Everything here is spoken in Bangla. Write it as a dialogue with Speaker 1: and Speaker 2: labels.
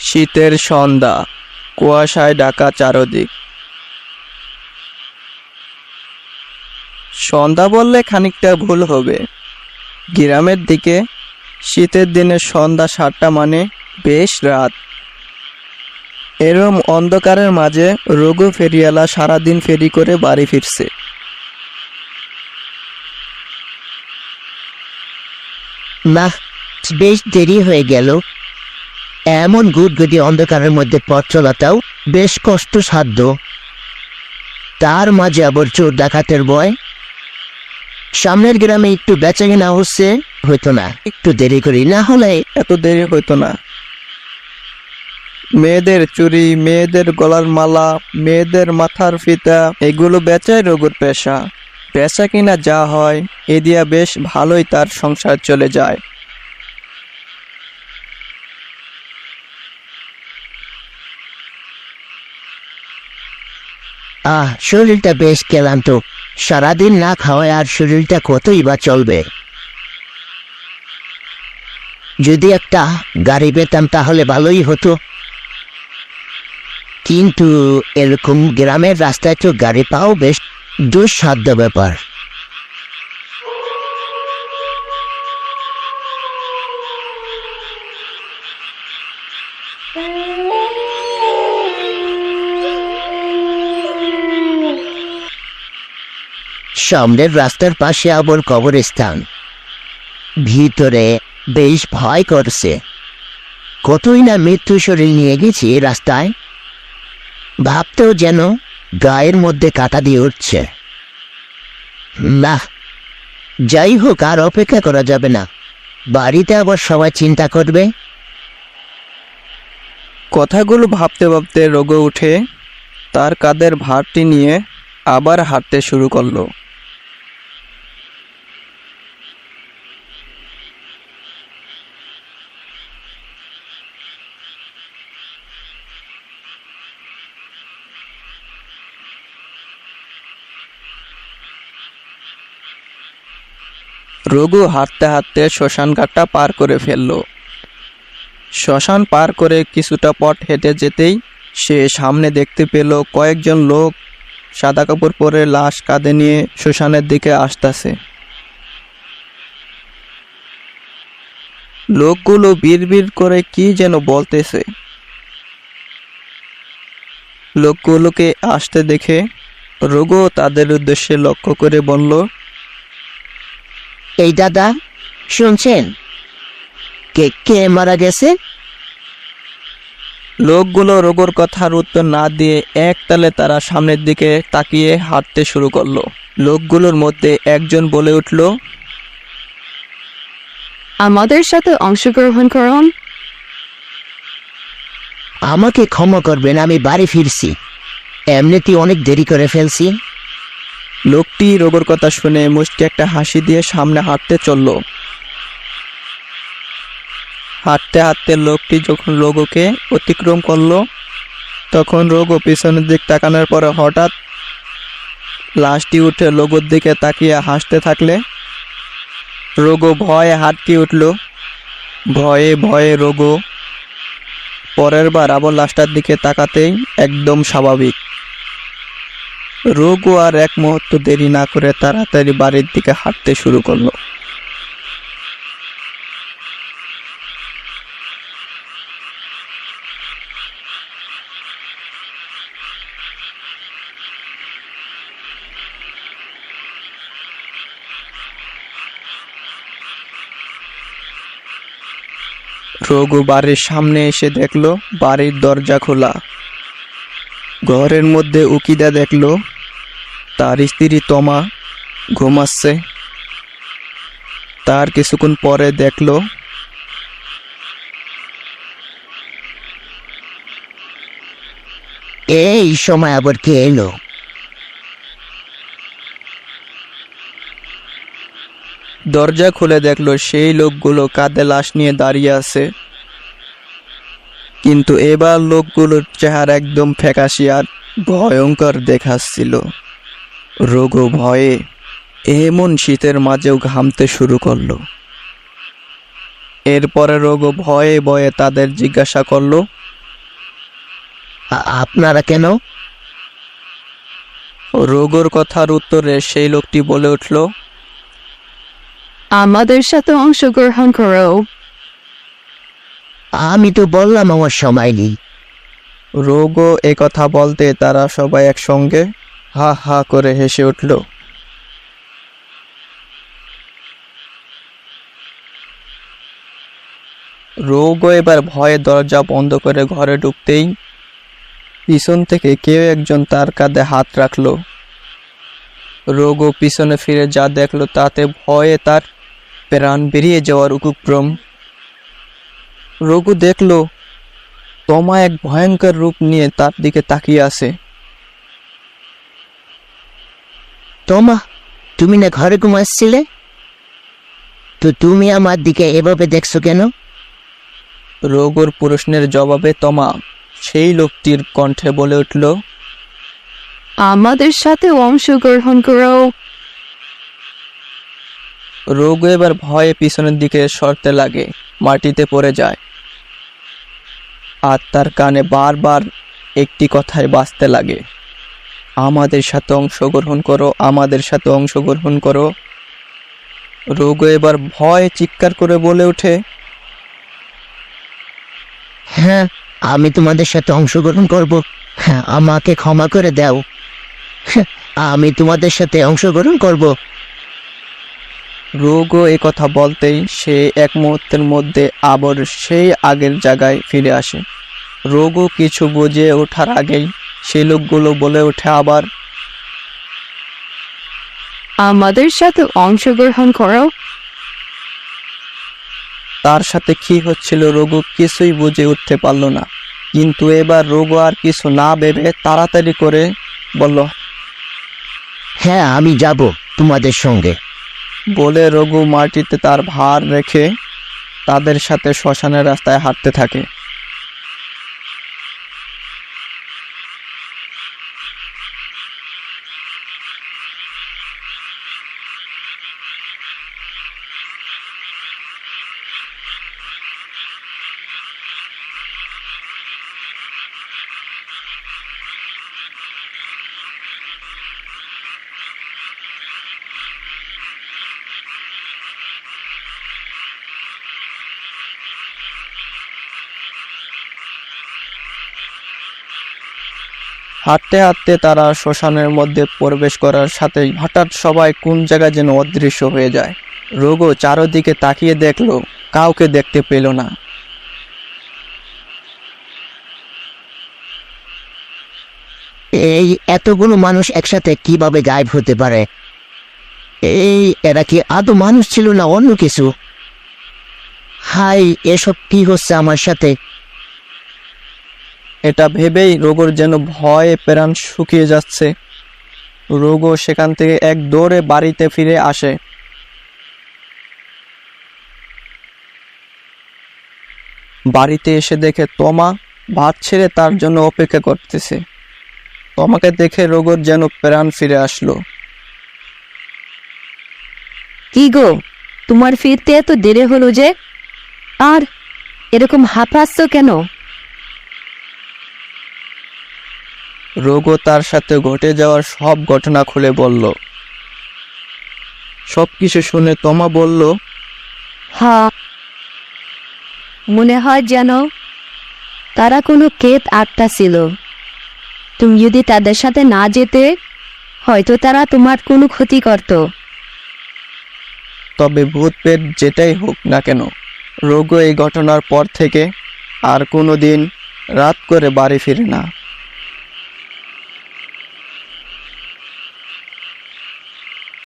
Speaker 1: শীতের সন্ধ্যা, কুয়াশায় ঢাকা চারদিক। সন্ধ্যা বললে খানিকটা ভুল হবে। গ্রামের দিকে শীতের দিনে সন্ধ্যা 7টা মানে বেশ রাত। এরম অন্ধকারের মাঝে রঘু ফেরিওয়ালা সারাদিন ফেরি করে বাড়ি ফিরছে।
Speaker 2: না, বেশ দেরি হয়ে গেল। এমন গুটগুটি অন্ধকারের মধ্যে পথ চলাটাও বেশ কষ্টসাধ্য। তার মাঝে আবার চোর ডাকাতের ভয়। সামনের গ্রামে একটু বেচাকেনা হচ্ছে, হইতো না একটু দেরি করি, না হলে
Speaker 1: এত দেরি হইতো না। মেয়েদের চুড়ি, মেয়েদের গলার মালা, মেয়েদের মাথার ফিতা, এগুলো বেচাই রঘুর পেশা। বেচা কিনা যা হয় এ দিয়া বেশ ভালোই তার সংসার চলে যায়।
Speaker 2: শরীরটা বেশ ক্লান্ত। সারাদিন না খাওয়ায় আর শরীরটা কতই বা চলবে। যদি একটা গাড়ি পেতাম তাহলে ভালোই হতো, কিন্তু এরকম গ্রামের রাস্তায় তো গাড়ি পাওয়া বেশ দুঃসাধ্য ব্যাপার। সামনের রাস্তার পাশে আবার কবরস্থান। ভিতরে বেশ ভয় করছে। কতই না মৃত্যু শরীর নিয়ে গেছি এই রাস্তায়, ভাবতেও যেন গায়ের মধ্যে কাঁটা দিয়ে উঠছে। না, যাই হোক, আর অপেক্ষা করা যাবে না। বাড়িতে আবার সবাই চিন্তা করবে।
Speaker 1: কথাগুলো ভাবতে ভাবতে রঘু উঠে তার কাঁধের ভারটি নিয়ে আবার হাঁটতে শুরু করলো। রঘু হাঁটতে হাঁটতে শ্মশান ঘাটটা পার করে ফেললো। শ্মশান পার করে কিছুটা পথ হেঁটে যেতেই সে সামনে দেখতে পেল কয়েকজন লোক সাদা কাপড় পরে লাশ কাঁধে নিয়ে শ্মশানের দিকে আসতেছে। লোকগুলো বিড়বিড় করে কি যেন বলতেছে। লোকগুলোকে আসতে দেখে রঘু তাদের উদ্দেশ্যে লক্ষ্য করে বলল,
Speaker 2: এই দাদা, শুনছেন কে কে মারা গেছে?
Speaker 1: লোকগুলো রঘুর কথার উত্তর না দিয়ে একতালে তারা সামনের দিকে তাকিয়ে হাঁটতে শুরু করলো। লোকগুলোর মধ্যে একজন বলে উঠল,
Speaker 3: আমাদের সাথে অংশগ্রহণ করুন।
Speaker 2: আমাকে ক্ষমা করবেন, আমি বাড়ি ফিরছি, এমনিতেই অনেক দেরি করে ফেলছি।
Speaker 1: লোকটি রঘুর কথা শুনে মুচকি একটা হাসি দিয়ে সামনে হাঁটতে চলল। হাঁটতে হাঁটতে লোকটি যখন রঘুকে অতিক্রম করলো, তখন রঘু পিছনের দিক তাকানোর পরে হঠাৎ লাশটি উঠে রঘুর দিকে তাকিয়ে হাসতে থাকলে রঘু ভয়ে হাঁটতে উঠল। ভয়ে ভয়ে রঘু পরের বার আবার লাশটার দিকে তাকাতেই একদম স্বাভাবিক। রঘু আর এক মুহূর্ত দেরি না করে তাড়াতাড়ি বাড়ির দিকে হাঁটতে শুরু করলো। রঘু বাড়ির সামনে এসে দেখলো বাড়ির দরজা খোলা। ঘরের মধ্যে উকিদা দেখলো তার স্ত্রী তমা ঘুমাচ্ছে। তার কিছুক্ষণ পরে দেখলো
Speaker 2: এই সময় আবার কে এলো?
Speaker 1: দরজা খুলে দেখলো সেই লোকগুলো কাঁধে লাশ নিয়ে দাঁড়িয়ে আছে, কিন্তু এবার লোকগুলোর চেহারা একদম ফ্যাকাশে আর ভয়ঙ্কর দেখাচ্ছিল। রঘু ভয়ে এমন শীতের মাঝেও ঘামতে শুরু করলো। এরপরে রোগও ভয়ে ভয়ে তাদের জিজ্ঞাসা করলো,
Speaker 2: আপনারা কেন?
Speaker 1: রোগর কথার উত্তরে সেই লোকটি বলে উঠল,
Speaker 3: আমাদের সাথে অংশগ্রহণ করো।
Speaker 2: আমি তো বললাম আমার সময় নেই।
Speaker 1: রোগও এ কথা বলতে তারা সবাই একসঙ্গে হা হা করে হেসে উঠল। রোগও এবার ভয়ে দরজা বন্ধ করে ঘরে ঢুকতেই পিছন থেকে কেউ একজন তার কাঁধে হাত রাখলো। রোগও পিছনে ফিরে যা দেখলো তাতে ভয়ে তার প্রাণ বেরিয়ে যাওয়ার উপক্রম। রোগও দেখলো তমা এক ভয়ঙ্কর রূপ নিয়ে তার দিকে তাকিয়ে আছে।
Speaker 2: তোমা, তুমি না ঘরে ঘুমাচ্ছিলে? তো তুমি আমার দিকে এভাবে দেখছো কেন?
Speaker 1: রোগর প্রশ্নের জবাবে তমা সেই লোকটির কণ্ঠে বলে উঠল,
Speaker 3: আমাদের সাথে অংশগ্রহণ করো।
Speaker 1: রোগ এবার ভয়ে পিছনের দিকে সরতে লাগে, মাটিতে পড়ে যায়। আর তার কানে বারবার একটি কথাই বাজতে লাগে, আমাদের সাথে অংশগ্রহণ করো, আমাদের সাথে অংশগ্রহণ করো। রোগ এবার ভয়ে চিৎকার করে বলে ওঠে,
Speaker 2: হ্যাঁ, আমি তোমাদের সাথে অংশগ্রহণ করব। হ্যাঁ, আমাকে ক্ষমা করে দাও। হ্যাঁ, আমি তোমাদের সাথে অংশগ্রহণ করব।
Speaker 1: রোগও এ কথা বলতেই সে এক মুহূর্তের মধ্যে আবার সেই আগের জায়গায় ফিরে আসে। রোগও কিছু বুঝে ওঠার আগেই সেই লোকগুলো বলে ওঠে আবার,
Speaker 3: আমাদের সাথে অংশগ্রহণ করো।
Speaker 1: তার সাথে কি হচ্ছিল রোগও কিছুই বুঝে উঠতে পারল না। কিন্তু এবার রোগও আর কিছু না ভেবে তাড়াতাড়ি করে বলল,
Speaker 2: হ্যাঁ, আমি যাব তোমাদের সঙ্গে।
Speaker 1: বলে রঘু মাটিতে তার ভার রেখে তাদের সাথে শ্মশানের রাস্তায় হাঁটতে থাকে। হাঁটতে হাঁটতে তারা শ্মশানের মধ্যে প্রবেশ করার সাথেই হঠাৎ সবাই কোন জায়গায় যেন অদৃশ্য হয়ে যায়। রোগও চারদিকে তাকিয়ে দেখলো, কাউকে দেখতে পেল না।
Speaker 2: এই এতগুলো মানুষ একসাথে কিভাবে গায়েব হতে পারে? এরা কি আদৌ মানুষ ছিল না অন্য কিছু? হাই, এসব কি হচ্ছে আমার সাথে?
Speaker 1: এটা ভেবেই রোগর যেন ভয়ে প্রাণ শুকিয়ে যাচ্ছে। রোগও সেখান থেকে এক দৌড়ে বাড়িতে ফিরে আসে। বাড়িতে এসে দেখে তমা ভাত ছেড়ে তার জন্য অপেক্ষা করতেছে। তমাকে দেখে রোগর যেন প্রাণ ফিরে আসলো।
Speaker 3: কি গো, তোমার ফিরতে এত দেরি হলো যে? আর এরকম হাঁপাচ্ছ কেন?
Speaker 1: রোগও তার সাথে ঘটে যাওয়ার সব ঘটনা খুলে বলল। সবকিছু শুনে তমা বলল,
Speaker 3: হ্যাঁ, মনে হয় যেন তারা কোনো কেত আটটা ছিল। তুমি যদি তাদের সাথে না যেতে, হয়তো তারা তোমার কোনো ক্ষতি করত।
Speaker 1: তবে ভূত পেট যেটাই হোক না কেন, রোগও এই ঘটনার পর থেকে আর কোনো দিন রাত করে বাড়ি ফিরে না।